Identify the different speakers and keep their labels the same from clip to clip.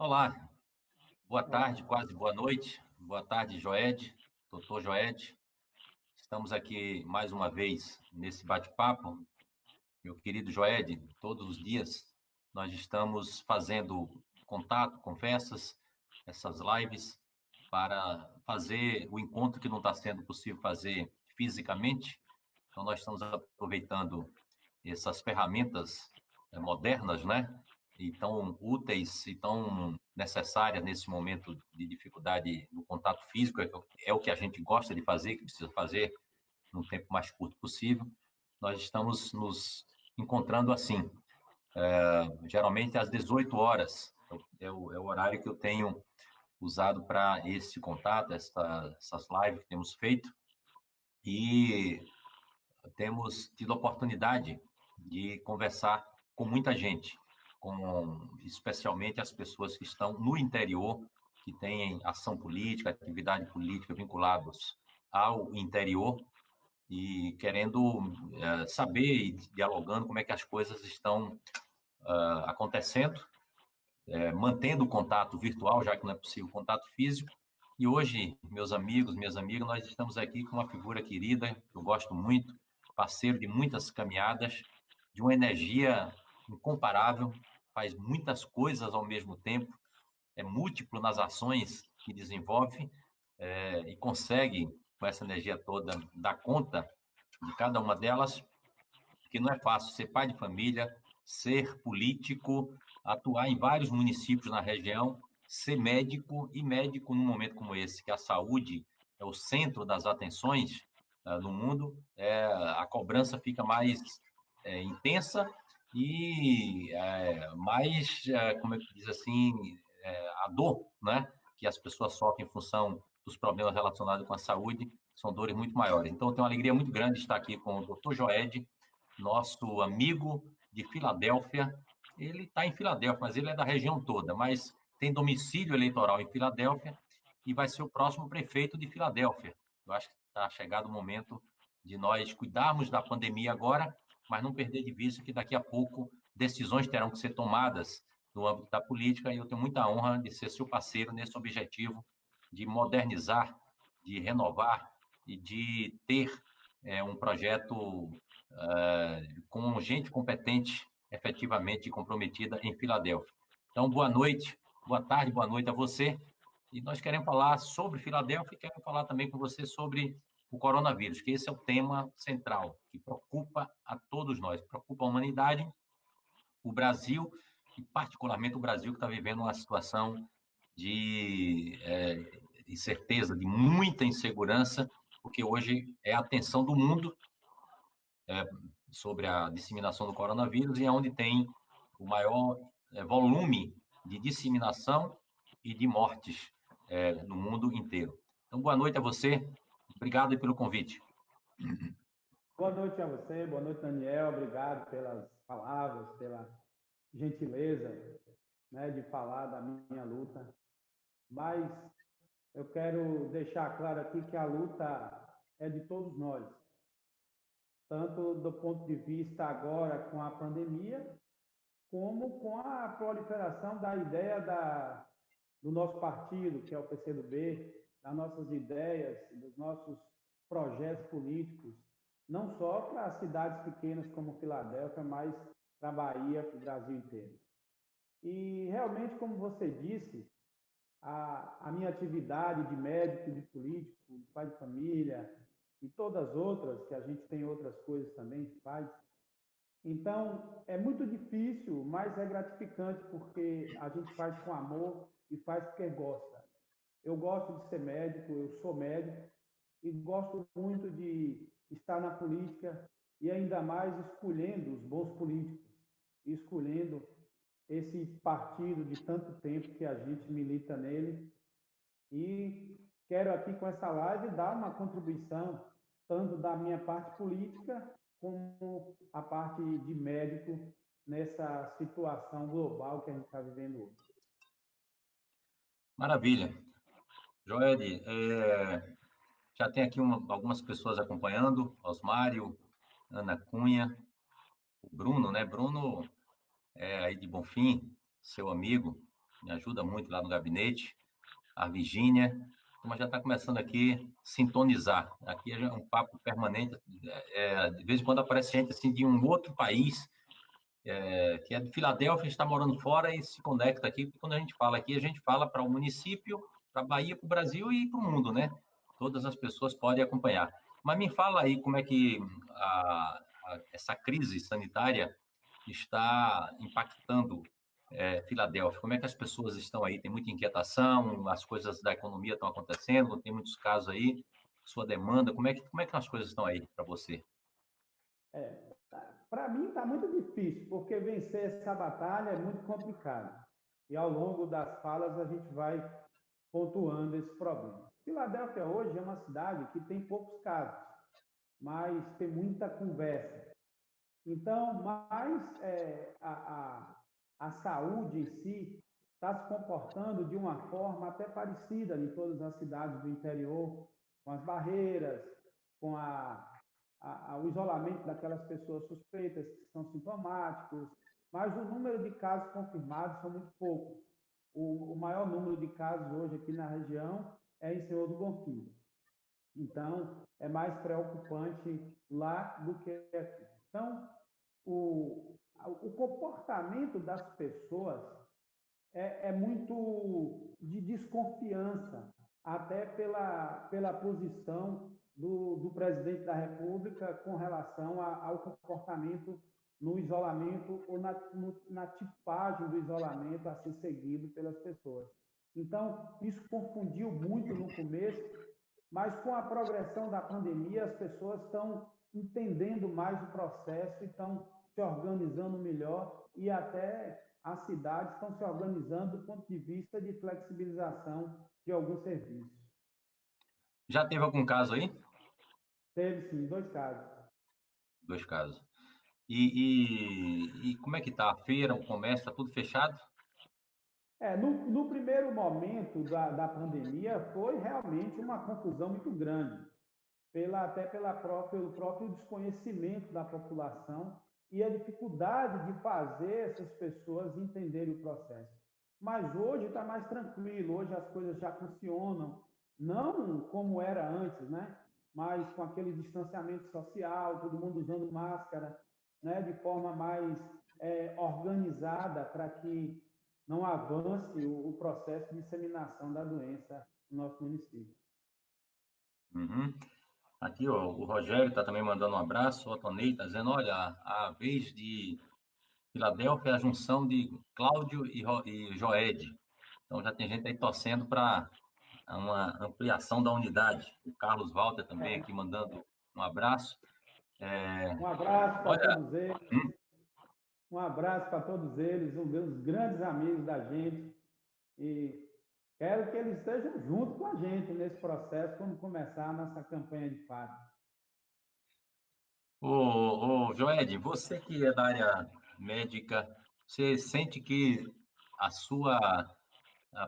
Speaker 1: Olá, boa tarde,
Speaker 2: Olá,
Speaker 1: quase boa noite. Boa tarde, Joed, doutor Joed. Estamos aqui mais uma vez nesse bate-papo. Meu querido Joed, todos os dias nós estamos fazendo contato, conversas, essas lives, para fazer o encontro que não está sendo possível fazer fisicamente. Então, nós estamos aproveitando essas ferramentas modernas, né? E tão úteis e tão necessárias nesse momento de dificuldade no contato físico, é o que a gente gosta de fazer, que precisa fazer num tempo mais curto possível. Nós estamos nos encontrando assim, geralmente às 18 horas, é o horário que eu tenho usado para esse contato, essas lives que temos feito, e temos tido a oportunidade de conversar com muita gente, especialmente as pessoas que estão no interior, que têm ação política, atividade política vinculados ao interior e querendo saber e dialogando como é que as coisas estão acontecendo, mantendo o contato virtual, já que não é possível contato físico. E hoje, meus amigos, minhas amigas, nós estamos aqui com uma figura querida, que eu gosto muito, parceiro de muitas caminhadas, de uma energia incomparável, faz muitas coisas ao mesmo tempo, é múltiplo nas ações que desenvolve e consegue, com essa energia toda, dar conta de cada uma delas, porque não é fácil ser pai de família, ser político, atuar em vários municípios na região, ser médico e médico num momento como esse, que a saúde é o centro das atenções no mundo, a cobrança fica mais intensa e mais, como é que diz assim, a dor, né, que as pessoas sofrem em função dos problemas relacionados com a saúde, são dores muito maiores. Então, eu tenho uma alegria muito grande de estar aqui com o Dr. Joed, nosso amigo de Filadélfia. Ele está em Filadélfia, mas ele é da região toda, mas tem domicílio eleitoral em Filadélfia e vai ser o próximo prefeito de Filadélfia. Eu acho que está chegado o momento de nós cuidarmos da pandemia agora, mas não perder de vista que daqui a pouco decisões terão que ser tomadas no âmbito da política, e eu tenho muita honra de ser seu parceiro nesse objetivo de modernizar, de renovar e de ter um projeto com gente competente, efetivamente comprometida em Filadélfia. Então, boa noite, boa tarde, boa noite a você. E nós queremos falar sobre Filadélfia e queremos falar também com você sobre o coronavírus, que esse é o tema central, que preocupa a todos nós, preocupa a humanidade, o Brasil, e particularmente o Brasil, que está vivendo uma situação de incerteza, de muita insegurança, porque hoje é a atenção do mundo sobre a disseminação do coronavírus e é onde tem o maior volume de disseminação e de mortes no mundo inteiro. Então, boa noite a você. Obrigado pelo convite.
Speaker 2: boa noite a você, boa noite, Daniel. Obrigado pelas palavras, pela gentileza, né, de falar da minha luta. Mas eu quero deixar claro aqui que a luta é de todos nós, tanto do ponto de vista agora com a pandemia, como com a proliferação da ideia do nosso partido, que é o PCdoB, das nossas ideias, dos nossos projetos políticos, não só para cidades pequenas como Filadélfia, mas para a Bahia, para o Brasil inteiro. E realmente, como você disse, a minha atividade de médico, de político, de pai de família e todas as outras, que a gente tem outras coisas também que faz, então, é muito difícil, mas é gratificante porque a gente faz com amor e faz porque gosta. Eu gosto de ser médico, eu sou médico e gosto muito de estar na política e ainda mais escolhendo os bons políticos, escolhendo esse partido de tanto tempo que a gente milita nele e quero aqui com essa live dar uma contribuição, tanto da minha parte política, como a parte de médico, nessa situação global que a gente está vivendo hoje.
Speaker 1: Maravilha. Joed, já tem aqui algumas pessoas acompanhando, Osmário, Ana Cunha, o Bruno, né? Bruno é aí de Bonfim, seu amigo. me ajuda muito lá no gabinete, a Virgínia. A turma já está começando aqui a sintonizar. Aqui é um papo permanente. De vez em quando aparece gente assim, de um outro país, que é de Filadélfia, está morando fora e se conecta aqui. Porque quando a gente fala aqui, a gente fala para o município, para a Bahia, para o Brasil e para o mundo, né? Todas as pessoas podem acompanhar. Mas me fala aí como é que essa crise sanitária está impactando Filadélfia. Como é que as pessoas estão aí? Tem muita inquietação, as coisas da economia estão acontecendo, tem muitos casos aí, sua demanda, como é que as coisas estão aí para você?
Speaker 2: Para mim está muito difícil, porque vencer essa batalha é muito complicado. E ao longo das falas a gente vai pontuando esse problema. Filadélfia hoje é uma cidade que tem poucos casos, mas tem muita conversa. Então, a saúde em si está se comportando de uma forma até parecida em todas as cidades do interior, com as barreiras, com o isolamento daquelas pessoas suspeitas que são sintomáticos, mas o número de casos confirmados são muito poucos. O maior número de casos hoje aqui na região é em Senhor do Bonfim. Então, é mais preocupante lá do que aqui. Então, o comportamento das pessoas é muito de desconfiança, até pela posição do presidente da República com relação ao comportamento no isolamento ou na tipagem do isolamento a ser seguido pelas pessoas. Então, isso confundiu muito no começo, mas com a progressão da pandemia, as pessoas estão entendendo mais o processo e estão se organizando melhor e até as cidades estão se organizando do ponto de vista de flexibilização de alguns serviços.
Speaker 1: Já teve algum caso aí?
Speaker 2: Teve, sim, 2 casos.
Speaker 1: 2 casos. E como é que está a feira, o comércio, está tudo fechado?
Speaker 2: No primeiro momento da pandemia, foi realmente uma confusão muito grande, até pelo próprio desconhecimento da população e a dificuldade de fazer essas pessoas entenderem o processo. Mas hoje está mais tranquilo, hoje as coisas já funcionam, não como era antes, né? Mas com aquele distanciamento social, todo mundo usando máscara, né? De forma mais organizada para que não avance o processo de disseminação da doença no nosso município.
Speaker 1: Uhum. Aqui, ó, o Rogério está também mandando um abraço, o Otonei está dizendo, olha, a vez de Filadélfia é a junção de Cláudio e Joed. Então já tem gente aí torcendo para uma ampliação da unidade. O Carlos Walter também aqui mandando um abraço.
Speaker 2: Um abraço para
Speaker 1: Olha,
Speaker 2: todos eles, um abraço para todos eles, uns grandes amigos da gente. E quero que eles estejam junto com a gente nesse processo quando começar a nossa campanha de fato.
Speaker 1: Joed, você que é da área médica, você sente que a sua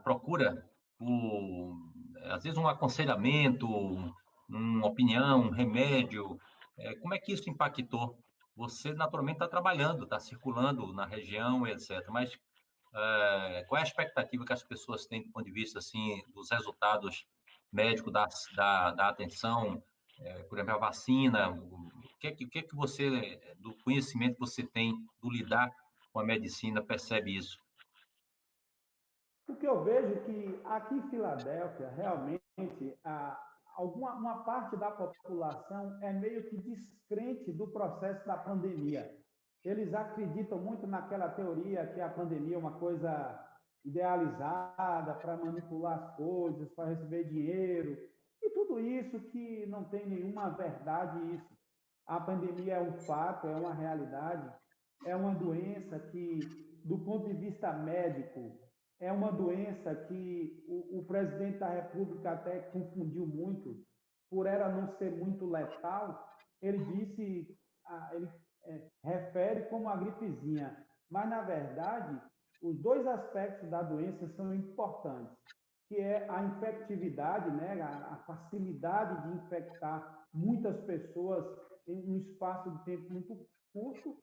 Speaker 1: procura por, às vezes, um aconselhamento, uma opinião, um remédio, como é que isso impactou? Você, naturalmente, está trabalhando, está circulando na região, etc. Mas qual é a expectativa que as pessoas têm do ponto de vista assim, dos resultados médicos da atenção, por exemplo, a vacina? O que é que você, do conhecimento que você tem do lidar com a medicina, percebe isso?
Speaker 2: O que eu vejo é que aqui em Filadélfia, realmente, uma parte da população é meio que descrente do processo da pandemia. Eles acreditam muito naquela teoria que a pandemia é uma coisa idealizada para manipular as coisas, para receber dinheiro, e tudo isso que não tem nenhuma verdade isso. A pandemia é um fato, é uma realidade, é uma doença que, do ponto de vista médico, é uma doença que o presidente da República até confundiu muito, por ela não ser muito letal, ele disse, ele refere como a gripezinha, mas na verdade, os dois aspectos da doença são importantes, que é a infectividade, né, a facilidade de infectar muitas pessoas em um espaço de tempo muito curto,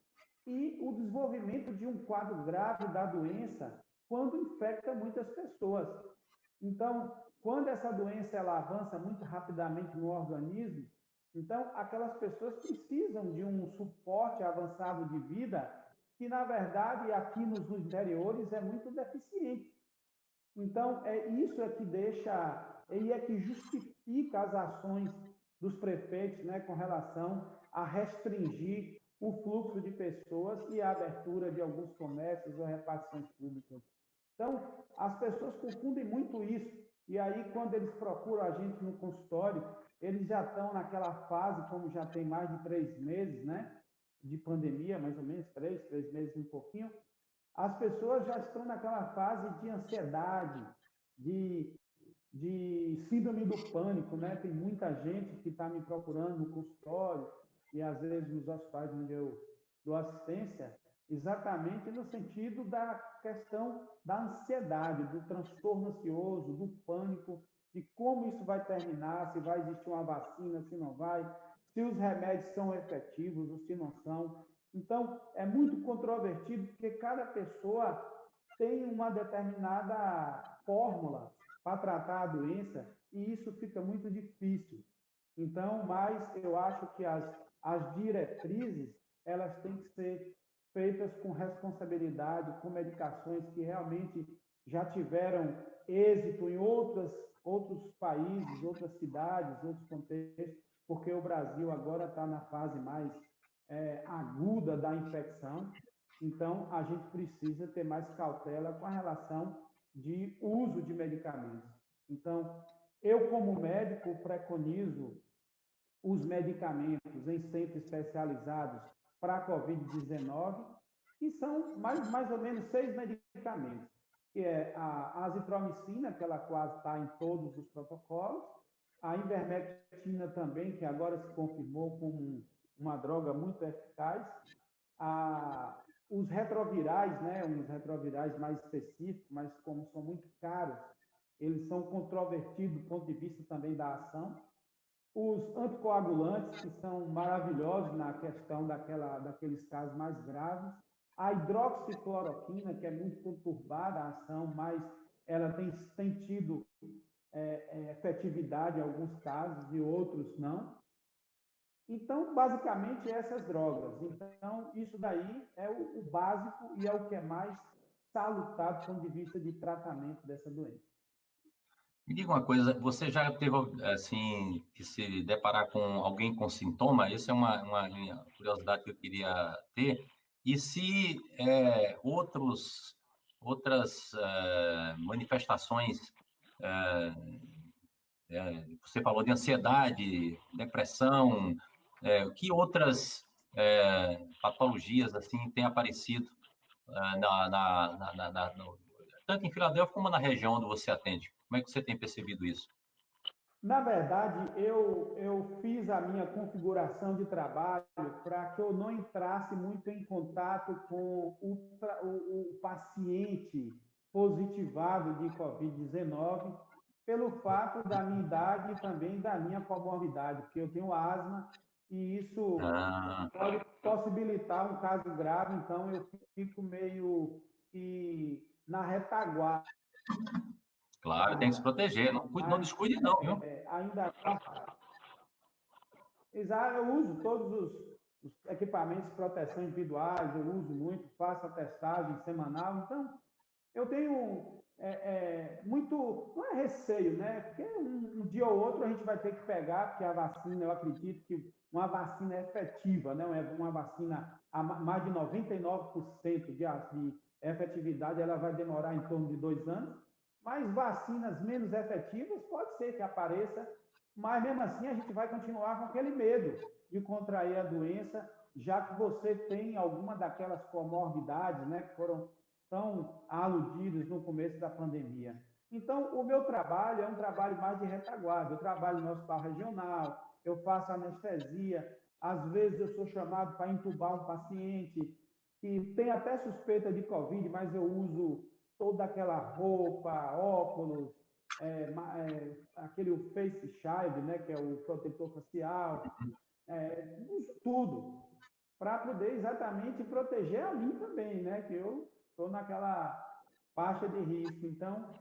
Speaker 2: e o desenvolvimento de um quadro grave da doença quando infecta muitas pessoas. Então, quando essa doença ela avança muito rapidamente no organismo, então aquelas pessoas precisam de um suporte avançado de vida que, na verdade, aqui nos interiores é muito deficiente. Então, isso é que deixa, e é que justifica as ações dos prefeitos, né, com relação a restringir o fluxo de pessoas e a abertura de alguns comércios ou repartições públicas. Então, as pessoas confundem muito isso. E aí, quando eles procuram a gente no consultório, eles já estão naquela fase, como já tem mais de 3 meses, né? De pandemia, mais ou menos, 3 meses e um pouquinho. As pessoas já estão naquela fase de ansiedade, de, de síndrome do pânico, né? Tem muita gente que está me procurando no consultório e às vezes nos hospitais onde eu dou assistência, exatamente no sentido da questão da ansiedade, do transtorno ansioso, do pânico, de como isso vai terminar, se vai existir uma vacina, se não vai, se os remédios são efetivos ou se não são. Então, é muito controvertido porque cada pessoa tem uma determinada fórmula para tratar a doença e isso fica muito difícil. Então, mas eu acho que as diretrizes, elas têm que ser feitas com responsabilidade, com medicações que realmente já tiveram êxito em outros países, outras cidades, outros contextos, porque o Brasil agora está na fase mais aguda da infecção, então a gente precisa ter mais cautela com a relação de uso de medicamentos. Então, eu, como médico, preconizo os medicamentos em centros especializados para a Covid-19, que são mais ou menos 6 medicamentos, que é a azitromicina, que ela quase está em todos os protocolos, a ivermectina também, que agora se confirmou como uma droga muito eficaz, os retrovirais, né, uns retrovirais mais específicos, mas como são muito caros, eles são controvertidos do ponto de vista também da ação, os anticoagulantes, que são maravilhosos na questão daqueles casos mais graves. A hidroxicloroquina, que é muito conturbada a ação, mas ela tem tido efetividade em alguns casos e outros não. Então, basicamente, essas drogas. Então, isso daí é o básico e é o que é mais salutar do ponto de vista de tratamento dessa doença.
Speaker 1: Me diga uma coisa, você já teve, assim, que se deparar com alguém com sintoma? Essa é uma minha curiosidade que eu queria ter. E se outras manifestações, eh, você falou de ansiedade, depressão, que outras patologias assim têm aparecido tanto em Filadélfia como na região onde você atende? Como é que você tem percebido isso?
Speaker 2: Na verdade, eu fiz a minha configuração de trabalho para que eu não entrasse muito em contato com o paciente positivado de Covid-19, pelo fato da minha idade e também da minha comorbidade, porque eu tenho asma e isso
Speaker 1: Ah,
Speaker 2: pode possibilitar um caso grave, então eu fico meio que na retaguarda.
Speaker 1: claro, tem que se proteger. Não
Speaker 2: Mas
Speaker 1: descuide não, viu?
Speaker 2: ainda exato, eu uso todos os equipamentos de proteção individuais, eu uso muito, faço a testagem semanal, então eu tenho muito, não é receio, né? Porque um dia ou outro a gente vai ter que pegar, porque a vacina, eu acredito que uma vacina é efetiva, né? Uma vacina a mais de 99% de efetividade, ela vai demorar em torno de 2 anos, mas vacinas menos efetivas pode ser que apareça, mas mesmo assim a gente vai continuar com aquele medo de contrair a doença, já que você tem alguma daquelas comorbidades, né, que foram tão aludidos no começo da pandemia. Então, o meu trabalho é um trabalho mais de retaguarda. Eu trabalho no hospital regional, eu faço anestesia, às vezes eu sou chamado para entubar um paciente que tem até suspeita de Covid, mas eu uso toda aquela roupa, óculos, aquele face shield, né, que é o protetor facial, uso tudo para poder exatamente proteger a mim também, né, que eu estou naquela faixa de risco. Então,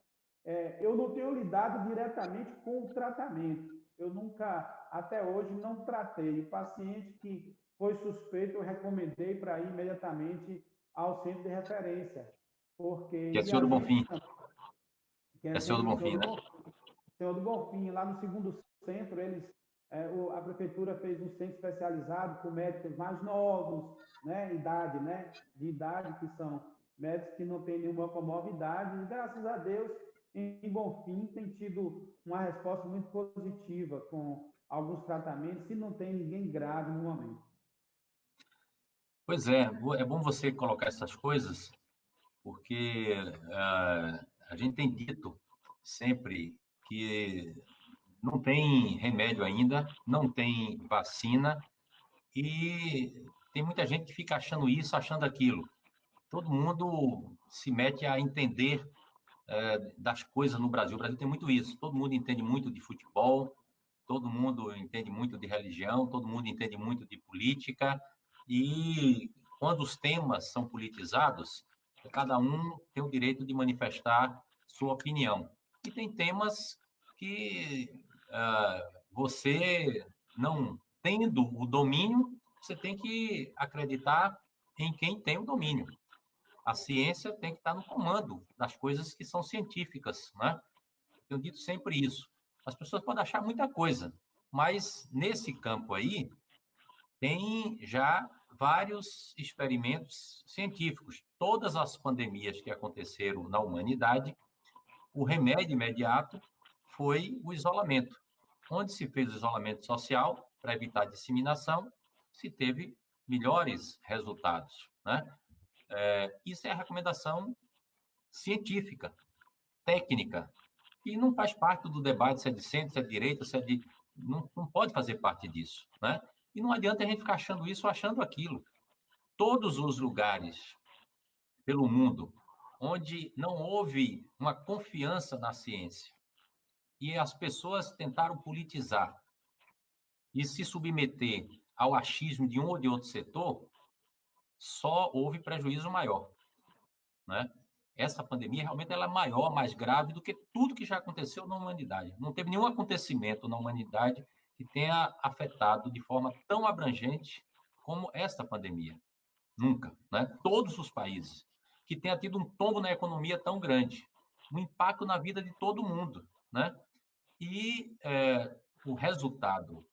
Speaker 2: eu não tenho lidado diretamente com o tratamento. Eu nunca, até hoje, não tratei. O paciente que foi suspeito, eu recomendei para ir imediatamente ao centro de referência, porque
Speaker 1: Que é
Speaker 2: e
Speaker 1: senhor
Speaker 2: a
Speaker 1: do
Speaker 2: gente,
Speaker 1: Bonfim.
Speaker 2: que
Speaker 1: É
Speaker 2: é
Speaker 1: senhor do
Speaker 2: Senhor
Speaker 1: Bonfim,
Speaker 2: do
Speaker 1: né?
Speaker 2: Bonfim, Senhor do Bonfim, lá no segundo centro, a prefeitura fez um centro especializado com médicos mais novos, né, de idade, que são médicos que não têm nenhuma comorbidade, e graças a Deus, em Bonfim, tem tido uma resposta muito positiva com alguns tratamentos, e não tem ninguém grave no momento.
Speaker 1: Pois é, é bom você colocar essas coisas, porque a gente tem dito sempre que não tem remédio ainda, não tem vacina, e tem muita gente que fica achando isso, achando aquilo. Todo mundo se mete a entender das coisas no Brasil. O Brasil tem muito isso. Todo mundo entende muito de futebol, todo mundo entende muito de religião, todo mundo entende muito de política. E quando os temas são politizados, cada um tem o direito de manifestar sua opinião. E tem temas que você, não tendo o domínio, você tem que acreditar em quem tem o domínio. A ciência tem que estar no comando das coisas que são científicas, né? Eu digo sempre isso. As pessoas podem achar muita coisa, mas nesse campo aí tem já vários experimentos científicos. Todas as pandemias que aconteceram na humanidade, o remédio imediato foi o isolamento. Onde se fez o isolamento social para evitar a disseminação, se teve melhores resultados, né? Isso é a recomendação científica, técnica, e não faz parte do debate se é de centro, se é de direita, se é de... Não pode fazer parte disso, né? E não adianta a gente ficar achando isso ou achando aquilo. Todos os lugares pelo mundo onde não houve uma confiança na ciência e as pessoas tentaram politizar e se submeter ao achismo de um ou de outro setor, só houve prejuízo maior, né? Essa pandemia realmente ela é maior, mais grave do que tudo que já aconteceu na humanidade. Não teve nenhum acontecimento na humanidade que tenha afetado de forma tão abrangente como esta pandemia. Nunca, né? Todos os países que tenha tido um tombo na economia tão grande, um impacto na vida de todo mundo, né? E o resultado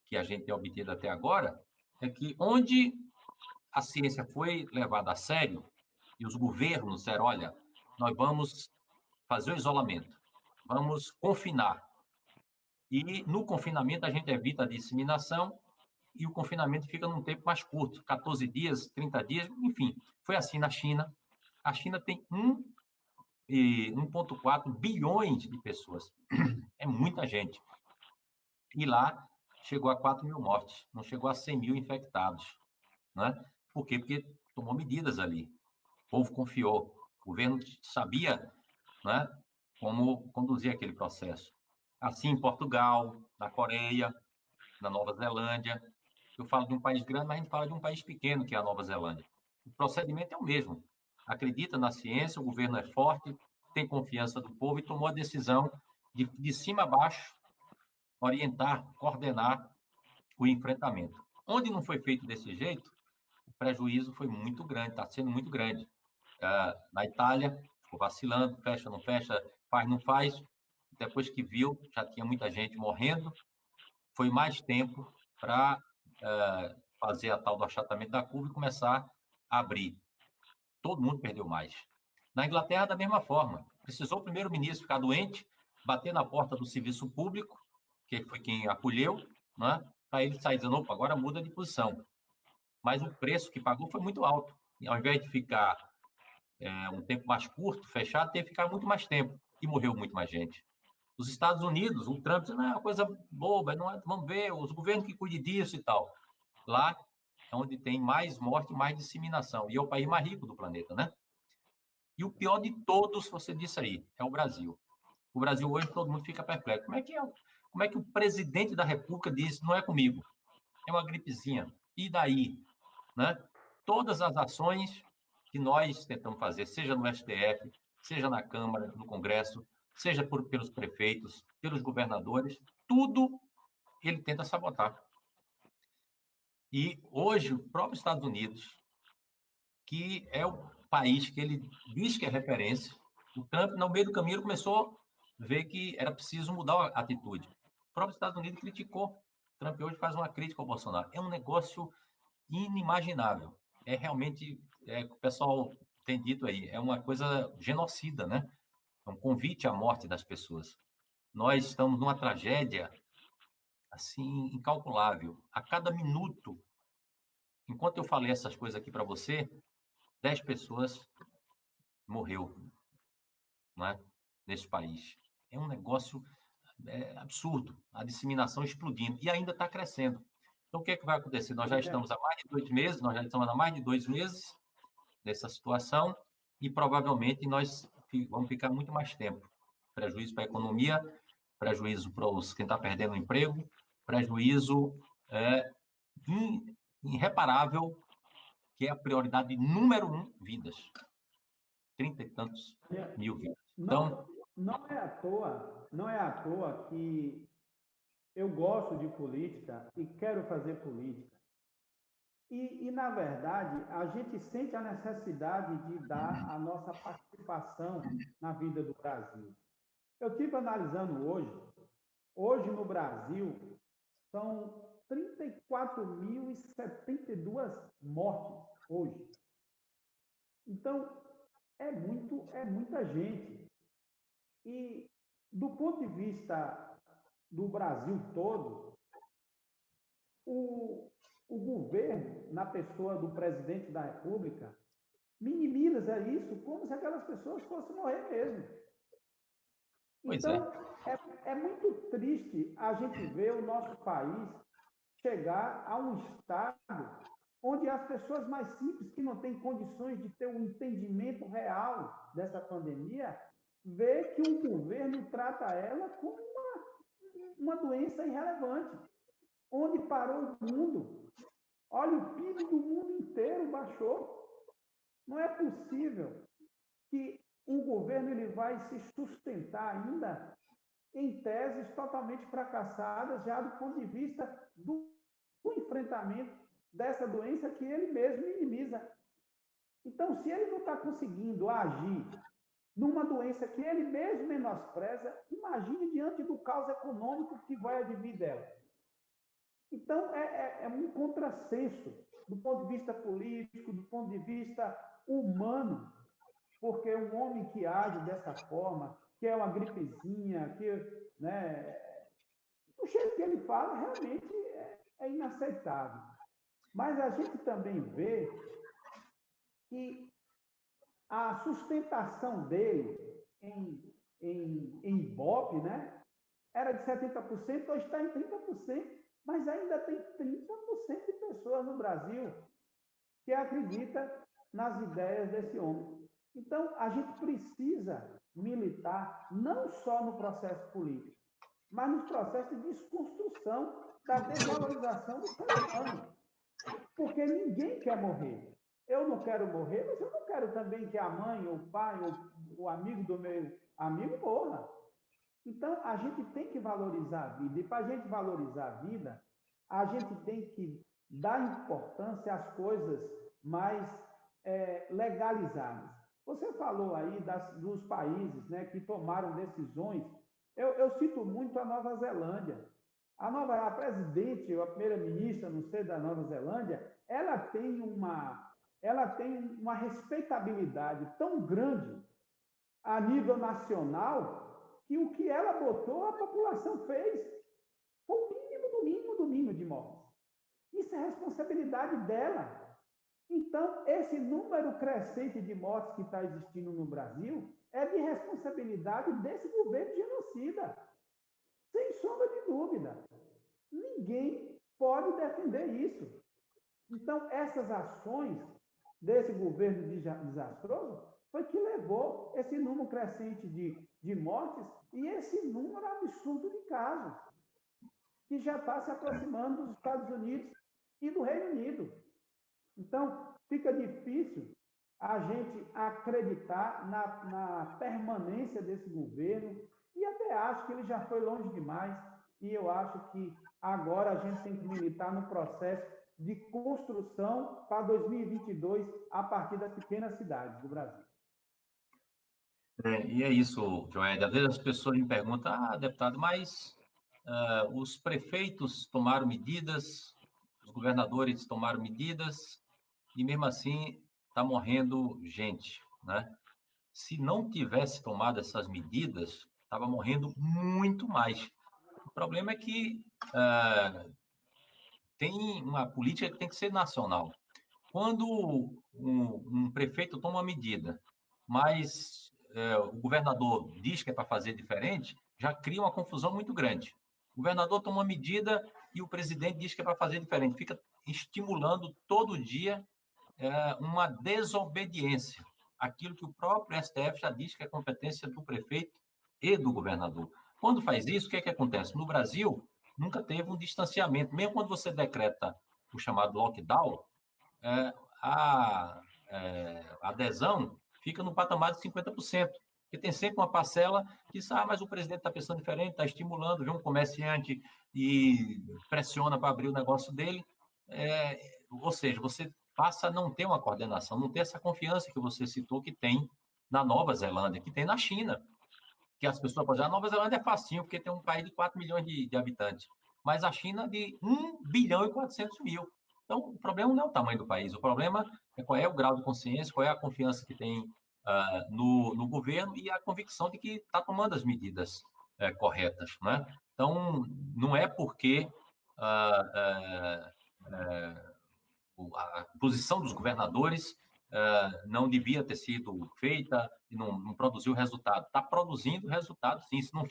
Speaker 1: que a gente tem obtido até agora é que onde a ciência foi levada a sério e os governos disseram, olha, nós vamos fazer o isolamento, vamos confinar. E no confinamento a gente evita a disseminação e o confinamento fica num tempo mais curto, 14 dias, 30 dias, enfim. Foi assim na China. A China tem 1,4 bilhões de pessoas. É muita gente. E lá chegou a 4 mil mortes, não chegou a 100 mil infectados. Né? Por quê? Porque tomou medidas ali. O povo confiou. O governo sabia, né, como conduzir aquele processo. Assim em Portugal, na Coreia, na Nova Zelândia. Eu falo de um país grande, mas a gente fala de um país pequeno, que é a Nova Zelândia. O procedimento é o mesmo. Acredita na ciência, o governo é forte, tem confiança do povo e tomou a decisão de cima a baixo, orientar, coordenar o enfrentamento. Onde não foi feito desse jeito, o prejuízo foi muito grande, está sendo muito grande. Na Itália, ficou vacilando, fecha, não fecha, faz, não faz. Depois que viu, já tinha muita gente morrendo, foi mais tempo para fazer a tal do achatamento da curva e começar a abrir. Todo mundo perdeu mais. Na Inglaterra, da mesma forma. Precisou o primeiro-ministro ficar doente, bater na porta do serviço público, que foi quem acolheu, né, para ele sair dizendo, opa, agora muda de posição. Mas o preço que pagou foi muito alto. E ao invés de ficar um tempo mais curto, fechado, teve que ficar muito mais tempo. E morreu muito mais gente. Os Estados Unidos, o Trump disse, não, é uma coisa boba, não é, vamos ver, os governos que cuidem disso e tal. Lá é onde tem mais morte, mais disseminação. E é o país mais rico do planeta, né? E o pior de todos, você disse aí, é o Brasil. O Brasil hoje todo mundo fica perplexo. Como é que o presidente da República diz, não é comigo, é uma gripezinha. E daí? Né? Todas as ações que nós tentamos fazer, seja no STF, seja na Câmara, no Congresso, seja pelos prefeitos, pelos governadores, tudo ele tenta sabotar. E hoje, o próprio Estados Unidos, que é o país que ele diz que é referência, o Trump, no meio do caminho, começou a ver que era preciso mudar a atitude. O próprio Estados Unidos criticou. O Trump hoje faz uma crítica ao Bolsonaro. É um negócio inimaginável. É realmente, o pessoal tem dito aí, é uma coisa genocida, né? É um convite à morte das pessoas. Nós estamos numa tragédia, assim, incalculável. A cada minuto, enquanto eu falei essas coisas aqui para você, 10 pessoas morreu, não é? Nesse país. É um negócio absurdo, a disseminação explodindo e ainda está crescendo. Então, o que é que vai acontecer? Nós já estamos há mais de 2 meses, nós já estamos há mais de 2 meses nessa situação e provavelmente nós vamos ficar muito mais tempo. Prejuízo para a economia, prejuízo para quem está perdendo o emprego, prejuízo irreparável, que é a prioridade número 1, vidas. 30 e tantos mil vidas. Então,
Speaker 2: não é à toa que eu gosto de política e quero fazer política. Na verdade, a gente sente a necessidade de dar a nossa participação na vida do Brasil. Eu estive analisando hoje no Brasil, são 34.072 mortes hoje. Então, é muita gente. E, do ponto de vista do Brasil todo, o governo, na pessoa do presidente da República, minimiza isso como se aquelas pessoas fossem morrer mesmo.
Speaker 1: pois é.
Speaker 2: Então, é muito triste a gente ver o nosso país chegar a um estado onde as pessoas mais simples, que não têm condições de ter um entendimento real dessa pandemia, vê que o governo trata ela como uma doença irrelevante. Onde parou o mundo? Olha, o PIB do mundo inteiro baixou. Não é possível que o governo ele vai se sustentar ainda em teses totalmente fracassadas, já do ponto de vista do enfrentamento dessa doença que ele mesmo minimiza. Então, se ele não está conseguindo agir numa doença que ele mesmo menospreza, imagine diante do caos econômico que vai advir dela. Então, é um contrassenso do ponto de vista político, do ponto de vista humano, porque um homem que age dessa forma, que é uma gripezinha, o jeito que ele fala realmente é inaceitável. Mas a gente também vê que a sustentação dele em Ibope, né, era de 70%, hoje está em 30%, mas ainda tem 30% de pessoas no Brasil que acreditam nas ideias desse homem. Então, a gente precisa militar não só no processo político, mas nos processos de desconstrução da desvalorização do ser humano. Porque ninguém quer morrer. Eu não quero morrer, mas eu não quero também que a mãe, ou o pai, ou o amigo do meu amigo morra. Então, a gente tem que valorizar a vida. E para a gente valorizar a vida, a gente tem que dar importância às coisas mais legalizadas. Você falou aí dos países, né, que tomaram decisões. Eu cito muito a Nova Zelândia. A presidente, ou a primeira-ministra, não sei, da Nova Zelândia, ela tem uma respeitabilidade tão grande a nível nacional que o que ela botou, a população fez. Foi o mínimo do mínimo do mínimo de mortes. Isso é responsabilidade dela. Então, esse número crescente de mortes que está existindo no Brasil é de responsabilidade desse governo genocida. Sem sombra de dúvida. Ninguém pode defender isso. Então, essas ações desse governo desastroso foi que levou esse número crescente de mortes e esse número absurdo de casos, que já está se aproximando dos Estados Unidos e do Reino Unido. Então, fica difícil a gente acreditar na permanência desse governo, e até acho que ele já foi longe demais, e eu acho que agora a gente tem que militar no processo de construção para 2022 a partir das pequenas cidades do Brasil.
Speaker 1: E é isso, Joel. Às vezes as pessoas me perguntam, deputado, mas os prefeitos tomaram medidas, os governadores tomaram medidas, e mesmo assim está morrendo gente, né? Se não tivesse tomado essas medidas, estava morrendo muito mais. O problema é que tem uma política que tem que ser nacional. Quando um prefeito toma uma medida, mas o governador diz que é para fazer diferente, já cria uma confusão muito grande. O governador toma uma medida e o presidente diz que é para fazer diferente. Fica estimulando todo dia uma desobediência. Aquilo que o próprio STF já diz que é competência do prefeito e do governador. Quando faz isso, o que é que acontece? No Brasil, nunca teve um distanciamento. Mesmo quando você decreta o chamado lockdown, é, a adesão fica no patamar de 50%. Porque tem sempre uma parcela que diz, mas o presidente está pensando diferente, está estimulando, vê um comerciante e pressiona para abrir o negócio dele. Ou seja, você passa a não ter uma coordenação, não ter essa confiança que você citou que tem na Nova Zelândia, que tem na China, que as pessoas podem dizer, a Nova Zelândia é facinho, porque tem um país de 4 milhões de habitantes, mas a China de 1 bilhão e 400 mil. Então, o problema não é o tamanho do país, o problema é qual é o grau de consciência, qual é a confiança que tem no governo e a convicção de que está tomando as medidas corretas. Né? Então, não é porque a posição dos governadores não devia ter sido feita e não produziu resultado. Está produzindo resultado, sim. Se não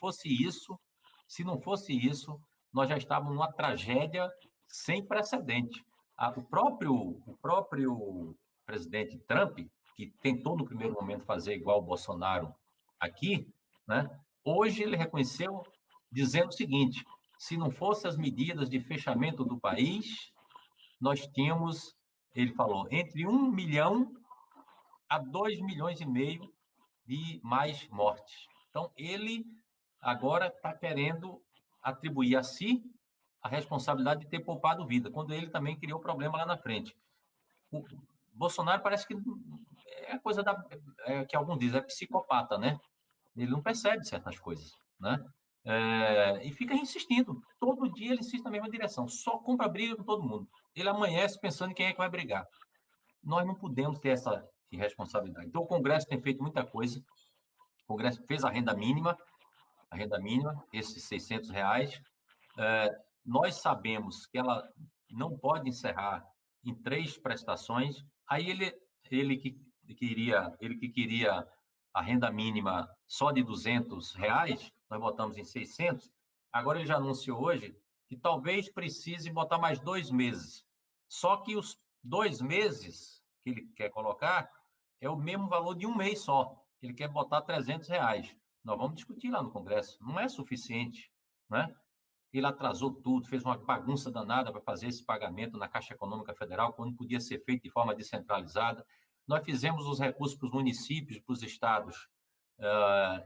Speaker 1: fosse isso, nós já estávamos numa tragédia sem precedente. O próprio presidente Trump, que tentou no primeiro momento fazer igual o Bolsonaro aqui, né? Hoje ele reconheceu dizendo o seguinte: se não fossem as medidas de fechamento do país, nós tínhamos, ele falou, entre 1 milhão a 2,5 milhões de mais mortes. Então, ele agora está querendo atribuir a si a responsabilidade de ter poupado vida, quando ele também criou problema lá na frente. O Bolsonaro parece que é coisa que alguns dizem, é psicopata, né? Ele não percebe certas coisas, né? E fica insistindo. Todo dia ele insiste na mesma direção. Só compra briga com todo mundo. Ele amanhece pensando em quem é que vai brigar. Nós não podemos ter essa irresponsabilidade. Então, o Congresso tem feito muita coisa. O Congresso fez a renda mínima, esses R$ 600. Nós sabemos que ela não pode encerrar em 3 prestações. Aí ele que queria a renda mínima só de R$ 200, nós botamos em 600. Agora ele já anunciou hoje que talvez precise botar mais 2 meses. Só que os 2 meses que ele quer colocar é o mesmo valor de um mês só. Ele quer botar R$ 300. Nós vamos discutir lá no Congresso. Não é suficiente, né? Ele atrasou tudo, fez uma bagunça danada para fazer esse pagamento na Caixa Econômica Federal, quando podia ser feito de forma descentralizada. Nós fizemos os recursos para os municípios, para os estados.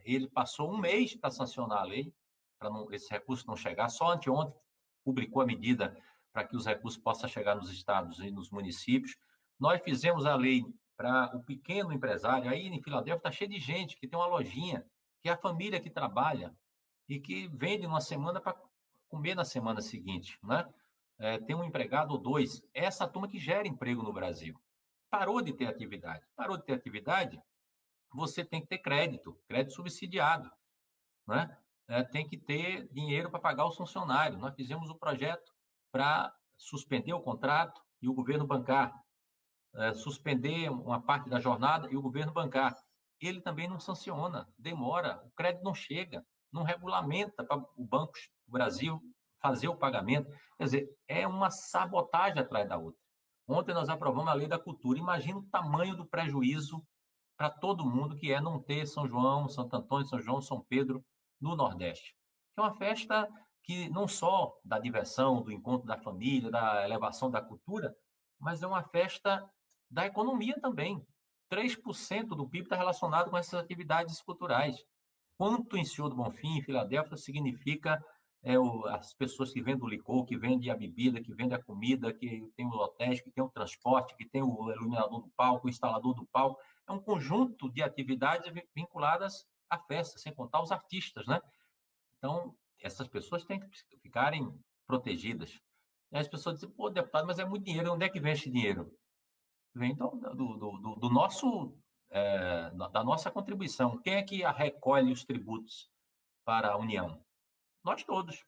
Speaker 1: Ele passou um mês para sancionar a lei, para esse recurso não chegar. Só anteontem publicou a medida para que os recursos possam chegar nos estados e nos municípios. Nós fizemos a lei para o pequeno empresário. Aí em Filadélfia está cheio de gente que tem uma lojinha, que é a família que trabalha e que vende uma semana para comer na semana seguinte, né? Tem um empregado ou 2. Essa turma que gera emprego no Brasil. Parou de ter atividade. Parou de ter atividade, você tem que ter crédito subsidiado, né? Tem que ter dinheiro para pagar os funcionários. Nós fizemos um projeto para suspender o contrato e o governo bancar, suspender uma parte da jornada e o governo bancar. Ele também não sanciona, demora, o crédito não chega, não regulamenta para o Banco do Brasil fazer o pagamento. Quer dizer, é uma sabotagem atrás da outra. Ontem nós aprovamos a Lei da Cultura. Imagina o tamanho do prejuízo para todo mundo que é não ter São João, Santo Antônio, São João, São Pedro no Nordeste. Que é uma festa que não só da diversão, do encontro da família, da elevação da cultura, mas é uma festa da economia também. 3% do PIB está relacionado com essas atividades culturais. Quanto em Senhor do Bonfim, em Filadélfia, significa as pessoas que vendem o licor, que vendem a bebida, que vendem a comida, que tem o hotéis, que tem o transporte, que tem o iluminador do palco, o instalador do palco. É um conjunto de atividades vinculadas à festa, sem contar os artistas, né? Então, essas pessoas têm que ficarem protegidas. E as pessoas dizem, pô, deputado, mas é muito dinheiro, onde é que vem esse dinheiro? Vem do nosso, da nossa contribuição. Quem é que recolhe os tributos para a União? Nós todos.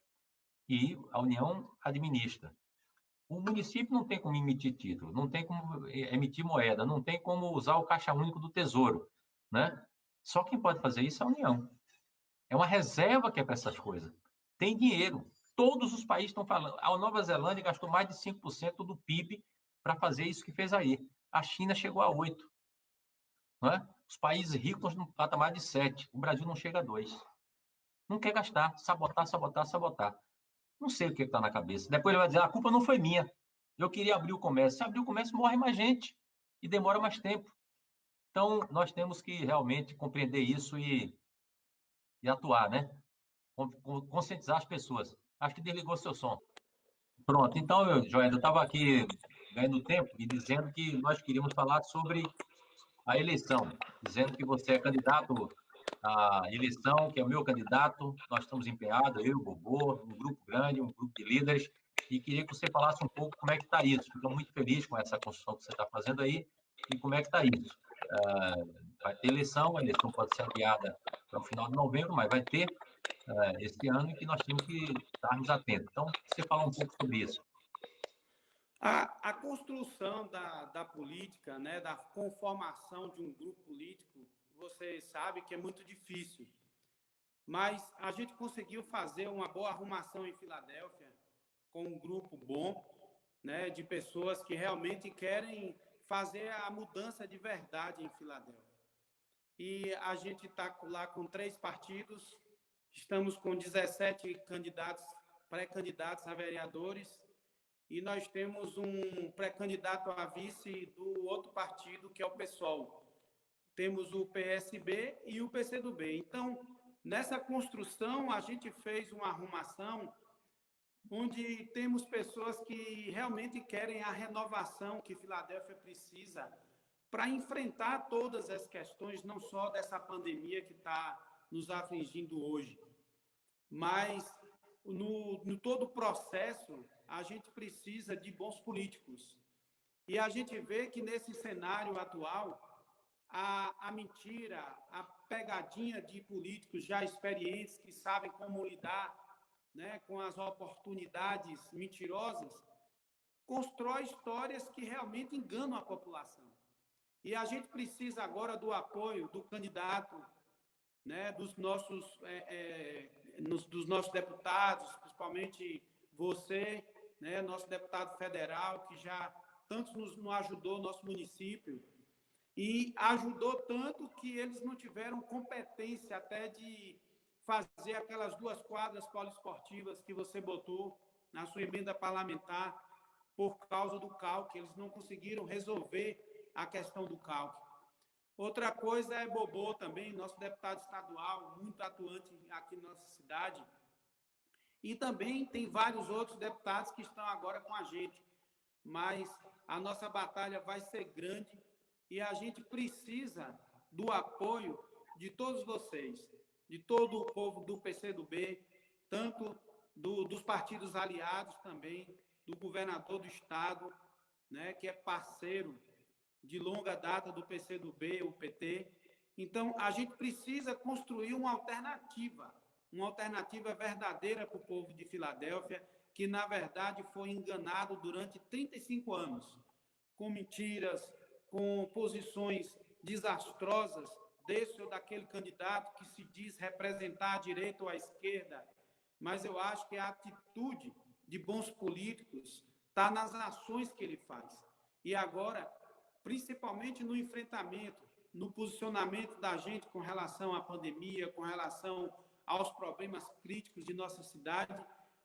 Speaker 1: E a União administra. O município não tem como emitir título, não tem como emitir moeda, não tem como usar o caixa único do Tesouro, né? Só quem pode fazer isso é a União. É uma reserva que é para essas coisas. Tem dinheiro. Todos os países estão falando. A Nova Zelândia gastou mais de 5% do PIB para fazer isso que fez aí. A China chegou a 8%. Não é? Os países ricos no patamar de 7%. O Brasil não chega a 2%. Não quer gastar. Sabotar, sabotar, sabotar. Não sei o que está na cabeça. Depois ele vai dizer, a culpa não foi minha. Eu queria abrir o comércio. Se abrir o comércio, morre mais gente. E demora mais tempo. Então, nós temos que realmente compreender isso e atuar, né? Conscientizar as pessoas. Acho que desligou seu som. Pronto. Então, Joel, eu estava aqui ganhando tempo e dizendo que nós queríamos falar sobre a eleição, dizendo que você é candidato à eleição, que é o meu candidato. Nós estamos empenhados, eu, o Bobô, um grupo grande, um grupo de líderes, e queria que você falasse um pouco como é que está isso. Fico muito feliz com essa construção que você está fazendo aí e como é que está isso. Vai ter eleição, a eleição pode ser adiada para o final de novembro, mas vai ter esse ano em que nós temos que estarmos atentos. Então, você falar um pouco sobre isso.
Speaker 3: A construção da política, né, da conformação de um grupo político, você sabe que é muito difícil. Mas a gente conseguiu fazer uma boa arrumação em Filadélfia, com um grupo bom, né, de pessoas que realmente querem fazer a mudança de verdade em Filadélfia. E a gente está lá com 3 partidos, estamos com 17 candidatos, pré-candidatos a vereadores, e nós temos um pré-candidato a vice do outro partido, que é o PSOL. Temos o PSB e o PCdoB. Então, nessa construção, a gente fez uma arrumação onde temos pessoas que realmente querem a renovação que Filadélfia precisa para enfrentar todas as questões, não só dessa pandemia que está nos afligindo hoje, mas no todo o processo, a gente precisa de bons políticos. E a gente vê que nesse cenário atual, a mentira, a pegadinha de políticos já experientes que sabem como lidar, né, com as oportunidades mentirosas, constrói histórias que realmente enganam a população. E a gente precisa agora do apoio do candidato, né, dos nossos deputados, principalmente você, né, nosso deputado federal, que já tanto nos ajudou, nosso município, e ajudou tanto que eles não tiveram competência até de fazer aquelas 2 quadras poliesportivas que você botou na sua emenda parlamentar por causa do calque. Eles não conseguiram resolver a questão do calque. Outra coisa é Bobô também, nosso deputado estadual, muito atuante aqui na nossa cidade. E também tem vários outros deputados que estão agora com a gente. Mas a nossa batalha vai ser grande e a gente precisa do apoio de todos vocês, de todo o povo do PCdoB, tanto dos partidos aliados também, do governador do estado, né, que é parceiro de longa data do PCdoB, o PT. Então, a gente precisa construir uma alternativa verdadeira para o povo de Filadélfia, que, na verdade, foi enganado durante 35 anos, com mentiras, com posições desastrosas desse ou daquele candidato que se diz representar a direita ou a esquerda. Mas eu acho que a atitude de bons políticos está nas ações que ele faz. E agora, principalmente no enfrentamento, no posicionamento da gente com relação à pandemia, com relação aos problemas críticos de nossa cidade,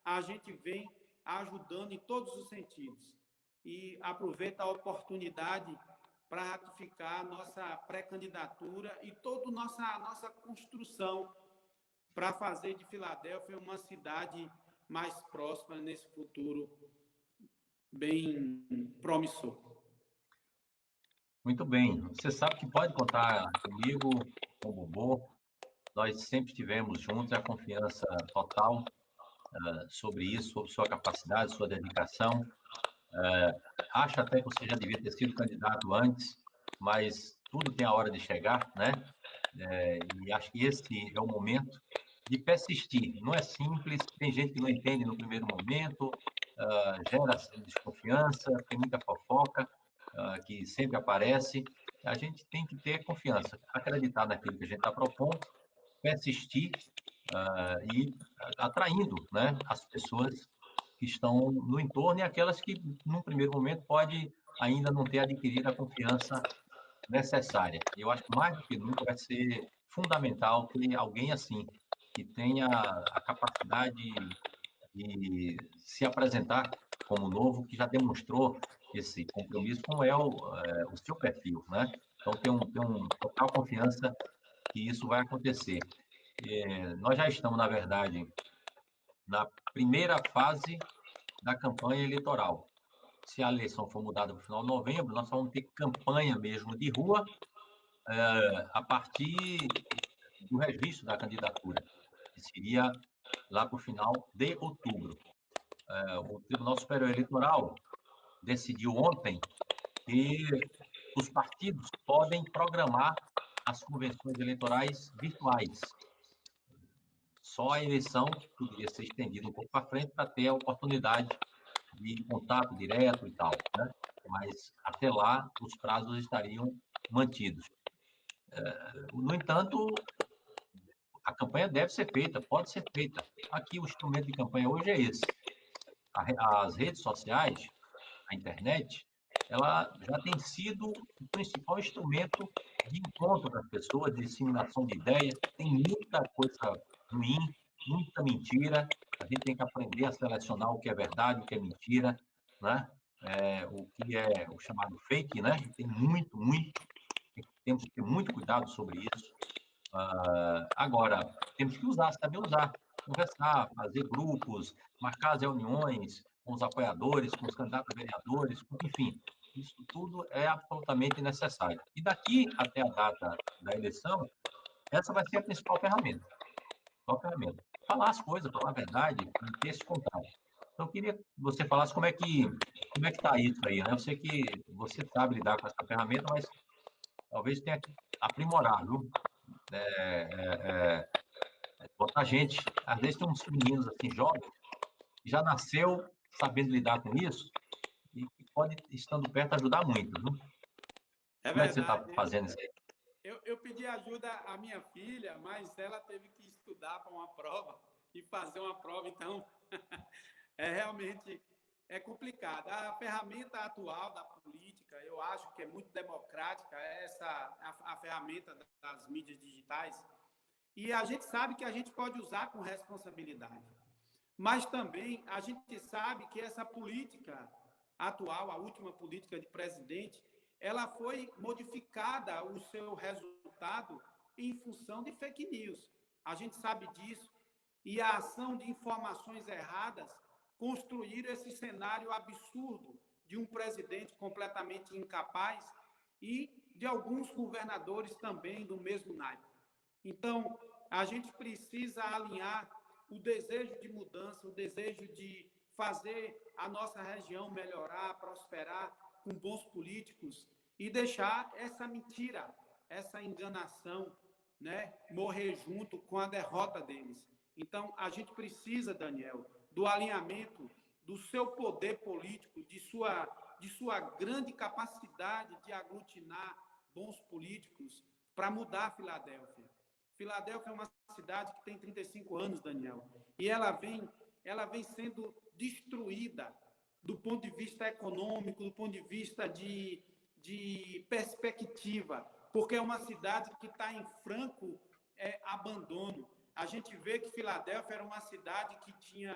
Speaker 3: a gente vem ajudando em todos os sentidos. E aproveita a oportunidade para ratificar a nossa pré-candidatura e toda a nossa construção para fazer de Filadélfia uma cidade mais próxima nesse futuro bem promissor.
Speaker 1: Muito bem. Você sabe que pode contar comigo, com o Bobô. Nós sempre estivemos juntos, a confiança total sobre isso, sobre sua capacidade, sua dedicação. Acho até que você já devia ter sido candidato antes, mas tudo tem a hora de chegar, né? E acho que esse é o momento de persistir. Não é simples, tem gente que não entende no primeiro momento, gera desconfiança, tem muita fofoca que sempre aparece. A gente tem que ter confiança, acreditar naquilo que a gente está propondo, persistir e atraindo, né, as pessoas que estão no entorno e aquelas que, num primeiro momento, pode ainda não ter adquirido a confiança necessária. Eu acho que mais do que nunca vai ser fundamental ter alguém assim, que tenha a capacidade de se apresentar como novo, que já demonstrou esse compromisso, como é o seu perfil, né? Então, tem total confiança que isso vai acontecer. Nós já estamos, na verdade, na primeira fase da campanha eleitoral. Se a eleição for mudada para o final de novembro, nós vamos ter campanha mesmo de rua a partir do registro da candidatura, que seria lá para o final de outubro. O Tribunal Superior Eleitoral decidiu ontem que os partidos podem programar as convenções eleitorais virtuais. Só a eleição poderia ser estendida um pouco para frente para ter a oportunidade de contato direto e tal, né? Mas até lá os prazos estariam mantidos. No entanto, a campanha deve ser feita, pode ser feita. Aqui o instrumento de campanha hoje é esse. As redes sociais, a internet, ela já tem sido o principal instrumento de encontro das pessoas, de disseminação de ideias. Tem muita coisa ruim, muita mentira. A gente tem que aprender a selecionar o que é verdade, o que é mentira, né? O que é o chamado fake, né? Tem muito. Temos que ter muito cuidado sobre isso. Agora, temos que saber usar, conversar, fazer grupos, marcar as reuniões com os apoiadores, com os candidatos a vereadores, enfim, isso tudo é absolutamente necessário. E daqui até a data da eleição, essa vai ser a principal ferramenta. Falar as coisas, falar a verdade, ter esse contato. Então, eu queria que você falasse como é que está isso aí, né? Eu sei que você sabe lidar com essa ferramenta, mas talvez tenha que aprimorar, viu? Botar gente, às vezes tem uns meninos assim, jovens, que já nasceu sabendo lidar com isso e que pode, estando perto, ajudar muito, viu?
Speaker 3: É
Speaker 1: Como é que você está
Speaker 3: verdade.
Speaker 1: fazendo isso aí?
Speaker 3: Eu pedi ajuda à minha filha, mas ela teve que estudar para uma prova e fazer uma prova, então realmente complicado. A ferramenta atual da política, eu acho que é muito democrática, a ferramenta das mídias digitais, e a gente sabe que a gente pode usar com responsabilidade. Mas também a gente sabe que essa política atual, a última política de presidente, ela foi modificada o seu resultado em função de fake news. A gente sabe disso. E a ação de informações erradas construíram esse cenário absurdo de um presidente completamente incapaz e de alguns governadores também do mesmo naipe. Então, a gente precisa alinhar o desejo de mudança, o desejo de fazer a nossa região melhorar, prosperar com bons políticos e deixar essa mentira, essa enganação, né, morrer junto com a derrota deles. Então, a gente precisa, Daniel, do alinhamento do seu poder político, de sua grande capacidade de aglutinar bons políticos para mudar Filadélfia. Filadélfia é uma cidade que tem 35 anos, Daniel, e ela vem sendo destruída do ponto de vista econômico, do ponto de vista de perspectiva, porque é uma cidade que está em franco abandono. A gente vê que Filadélfia era uma cidade que tinha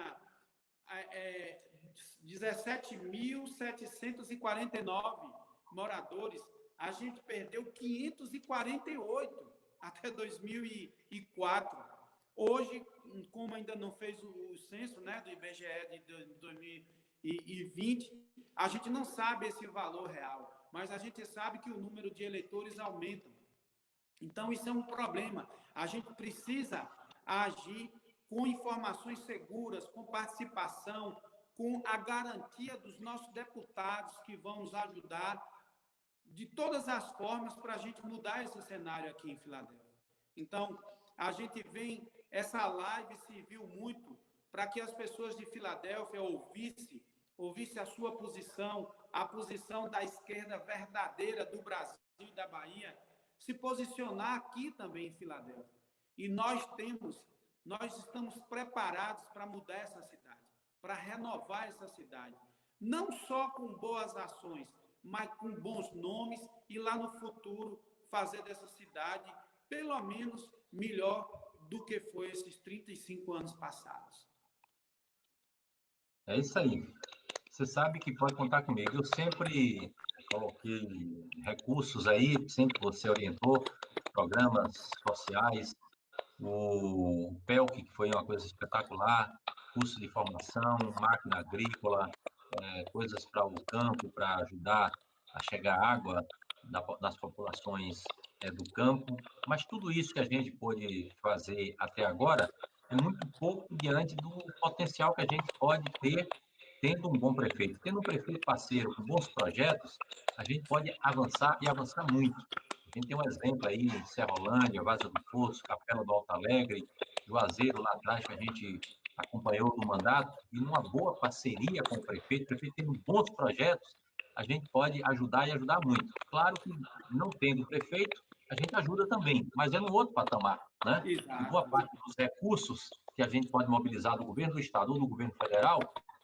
Speaker 3: 17.749 moradores a gente perdeu 548 até 2004. Hoje, como ainda não fez o censo, né, do IBGE de 2020, a gente não sabe esse valor real, mas a gente sabe que o número de eleitores aumenta. Então, isso é um problema. A gente precisa agir com informações seguras, com participação, com a garantia dos nossos deputados que vão nos ajudar de todas as formas para a gente mudar esse cenário aqui em Filadélfia. Então, a gente essa live serviu muito para que as pessoas de Filadélfia ouvissem a sua posição, a posição da esquerda verdadeira do Brasil e da Bahia, se posicionar aqui também em Filadélfia. E nós estamos preparados para mudar essa cidade, para renovar essa cidade. Não só com boas ações, mas com bons nomes e lá no futuro fazer dessa cidade, pelo menos, melhor do que foi esses 35 anos passados.
Speaker 1: É isso aí. Você sabe que pode contar comigo. Eu sempre coloquei recursos aí, sempre você orientou, programas sociais, o PELC, que foi uma coisa espetacular, curso de formação, máquina agrícola, coisas para o campo, para ajudar a chegar água nas populações do campo. Mas tudo isso que a gente pôde fazer até agora é muito pouco diante do potencial que a gente pode ter tendo um bom prefeito. Tendo um prefeito parceiro com bons projetos, a gente pode avançar e avançar muito. A gente tem um exemplo aí em Serrolândia, Vaza do Poço, Capela do Alto Alegre, Juazeiro lá atrás, que a gente acompanhou no mandato, e numa boa parceria com o prefeito tendo bons projetos, a gente pode ajudar e ajudar muito. Claro que não tendo prefeito, a gente ajuda também, mas é no outro patamar, né? E boa parte dos recursos que a gente pode mobilizar do governo do estado ou do governo federal,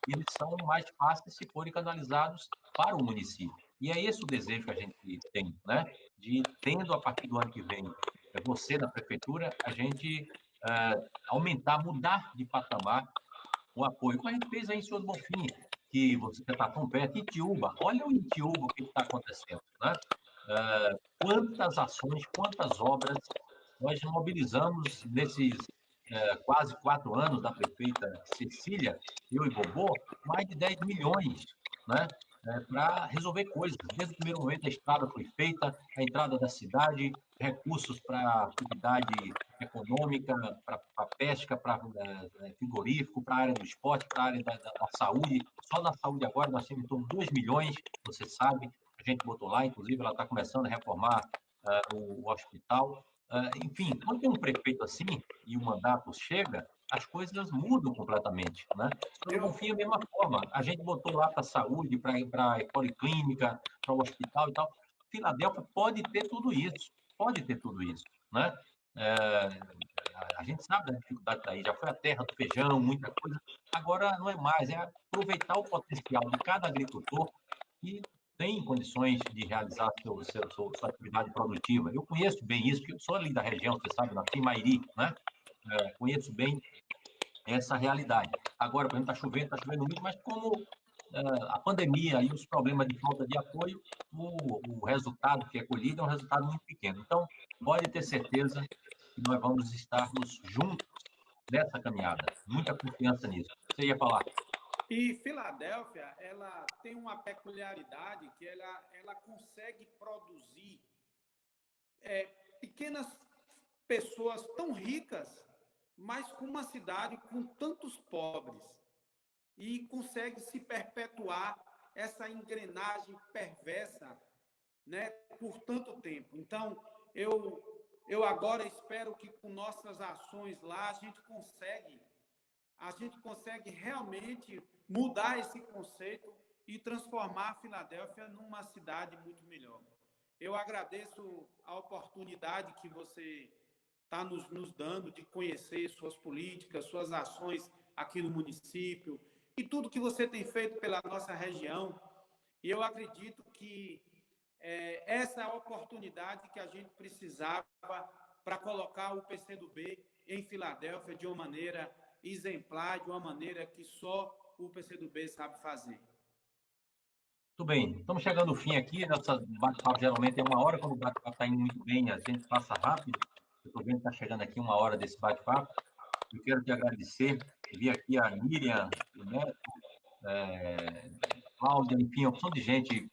Speaker 1: eles são mais fáceis se forem canalizados para o município. E é esse o desejo que a gente tem, né? De, tendo a partir do ano que vem, você da prefeitura, a gente aumentar, mudar de patamar o apoio. Como a gente fez aí em Senhor do Bonfim, que você está tão perto, Itiúba. Olha o Itiúba, o que está acontecendo, né? Quantas ações, quantas obras nós mobilizamos nesses quase 4 anos da prefeita Cecília, eu e Bobô, mais de 10 milhões, né? Para resolver coisas. Desde o primeiro momento, a estrada foi feita, a entrada da cidade, recursos para atividade econômica, para pesca, para frigorífico, para a área do esporte, para a área da saúde. Só na saúde agora nós temos em torno de 2 milhões, você sabe, a gente botou lá, inclusive ela está começando a reformar o hospital. Enfim, quando tem um prefeito assim e o mandato chega, as coisas mudam completamente, né? Eu confio da mesma forma. A gente botou lá para a saúde, para a policlínica, para o hospital e tal. Filadélfia pode ter tudo isso, né? A gente sabe da dificuldade daí, já foi a terra do feijão, muita coisa. Agora não é mais, é aproveitar o potencial de cada agricultor que tem condições de realizar sua atividade produtiva. Eu conheço bem isso, porque eu sou ali da região, você sabe, nasci em Mairi, né? Conheço bem essa realidade. Agora, por exemplo, está chovendo muito, mas como a pandemia e os problemas de falta de apoio, o resultado que é colhido é um resultado muito pequeno. Então, pode ter certeza que nós vamos estarmos juntos nessa caminhada. Muita confiança nisso. Você ia falar?
Speaker 3: E Filadélfia, ela tem uma peculiaridade que ela consegue produzir pequenas pessoas tão ricas, mas com uma cidade com tantos pobres. E consegue se perpetuar essa engrenagem perversa, né, por tanto tempo. Então, eu agora espero que com nossas ações lá a gente consegue realmente mudar esse conceito e transformar a Filadélfia numa cidade muito melhor. Eu agradeço a oportunidade que você está nos dando de conhecer suas políticas, suas ações aqui no município e tudo que você tem feito pela nossa região. E eu acredito que essa é a oportunidade que a gente precisava para colocar o PCdoB em Filadélfia de uma maneira exemplar, de uma maneira que só o PCdoB sabe fazer.
Speaker 1: Muito bem, estamos chegando ao fim aqui. Nossa bate-papo geralmente é 1 hora, quando o bate-papo está indo muito bem, a gente passa rápido. Eu estou vendo que está chegando aqui 1 hora desse bate-papo. Eu quero te agradecer. Vi aqui a Miriam, o Neto, Cláudia, enfim, uma opção de gente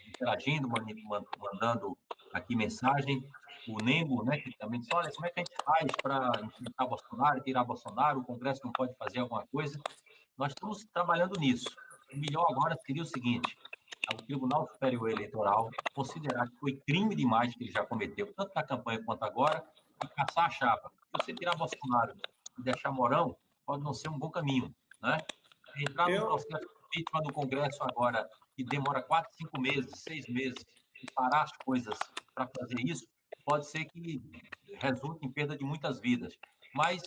Speaker 1: interagindo, mandando aqui mensagem. O Nembo, né, que também disse, olha, como é que a gente faz para enfrentar Bolsonaro, tirar Bolsonaro, o Congresso não pode fazer alguma coisa? Nós estamos trabalhando nisso. O melhor agora seria o seguinte, o Tribunal Superior Eleitoral considerar que foi crime demais que ele já cometeu, tanto na campanha quanto agora, e caçar a chapa. Se você tirar Bolsonaro e deixar Mourão, pode não ser um bom caminho, né? Entrar num processo de impeachment no Congresso agora, que demora 4, 5 meses, 6 meses, e parar as coisas para fazer isso, pode ser que resulte em perda de muitas vidas. Mas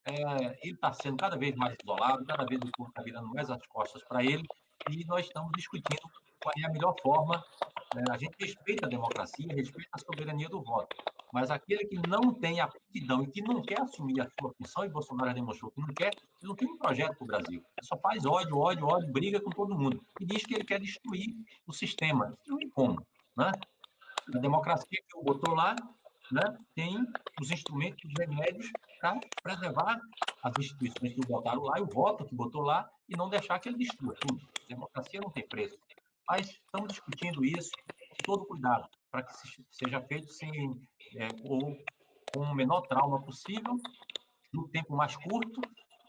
Speaker 1: ele está sendo cada vez mais isolado, cada vez o povo está virando mais as costas para ele, e nós estamos discutindo qual é a melhor forma. A gente respeita a democracia, respeita a soberania do voto, mas aquele que não tem aptidão e que não quer assumir a sua função, e Bolsonaro demonstrou que não quer, ele não tem um projeto para o Brasil. Ele só faz ódio, ódio, ódio, briga com todo mundo. E diz que ele quer destruir o sistema. Destruir como? Né? A democracia que eu botou lá, né, tem os instrumentos, os remédios para preservar as instituições que o botaram lá, e o voto que botou lá, e não deixar que ele destrua tudo. A democracia não tem preço. Mas estamos discutindo isso com todo cuidado, para que seja feito ou com o menor trauma possível, no tempo mais curto,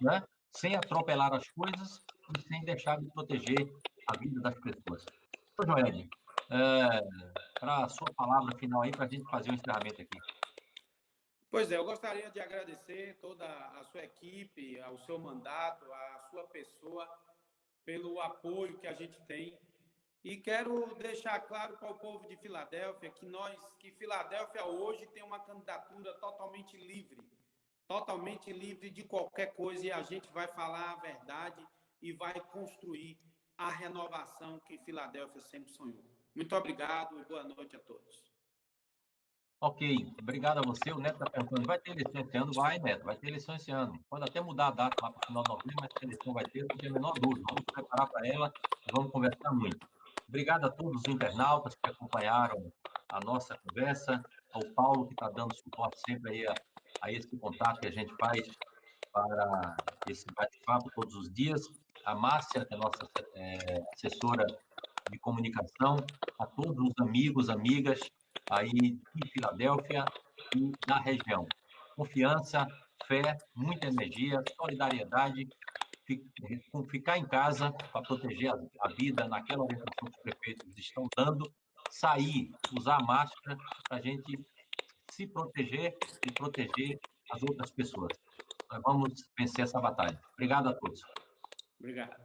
Speaker 1: né, sem atropelar as coisas e sem deixar de proteger a vida das pessoas. Ô, Joel, para a sua palavra final aí, para a gente fazer o encerramento aqui.
Speaker 3: Pois é, eu gostaria de agradecer toda a sua equipe, ao seu mandato, à sua pessoa, pelo apoio que a gente tem. E quero deixar claro para o povo de Filadélfia que Filadélfia hoje tem uma candidatura totalmente livre de qualquer coisa, e a gente vai falar a verdade e vai construir a renovação que Filadélfia sempre sonhou. Muito obrigado e boa noite a todos.
Speaker 1: Ok, obrigado a você. O Neto está perguntando, vai ter eleição esse ano? Vai, Neto, vai ter eleição esse ano. Pode até mudar a data lá para o final de novembro, mas a eleição vai ter, não tem a menor dúvida. Vamos preparar para ela e vamos conversar muito. Obrigado a todos os internautas que acompanharam a nossa conversa, ao Paulo, que está dando suporte sempre aí a esse contato que a gente faz para esse bate-papo todos os dias. A Márcia, que é a nossa assessora de comunicação, a todos os amigos, amigas aí de Filadélfia e da região. Confiança, fé, muita energia, solidariedade, ficar em casa para proteger a vida naquela orientação que os prefeitos estão dando, sair, usar máscara para a gente se proteger e proteger as outras pessoas. Nós vamos vencer essa batalha. Obrigado a todos.
Speaker 3: Obrigado.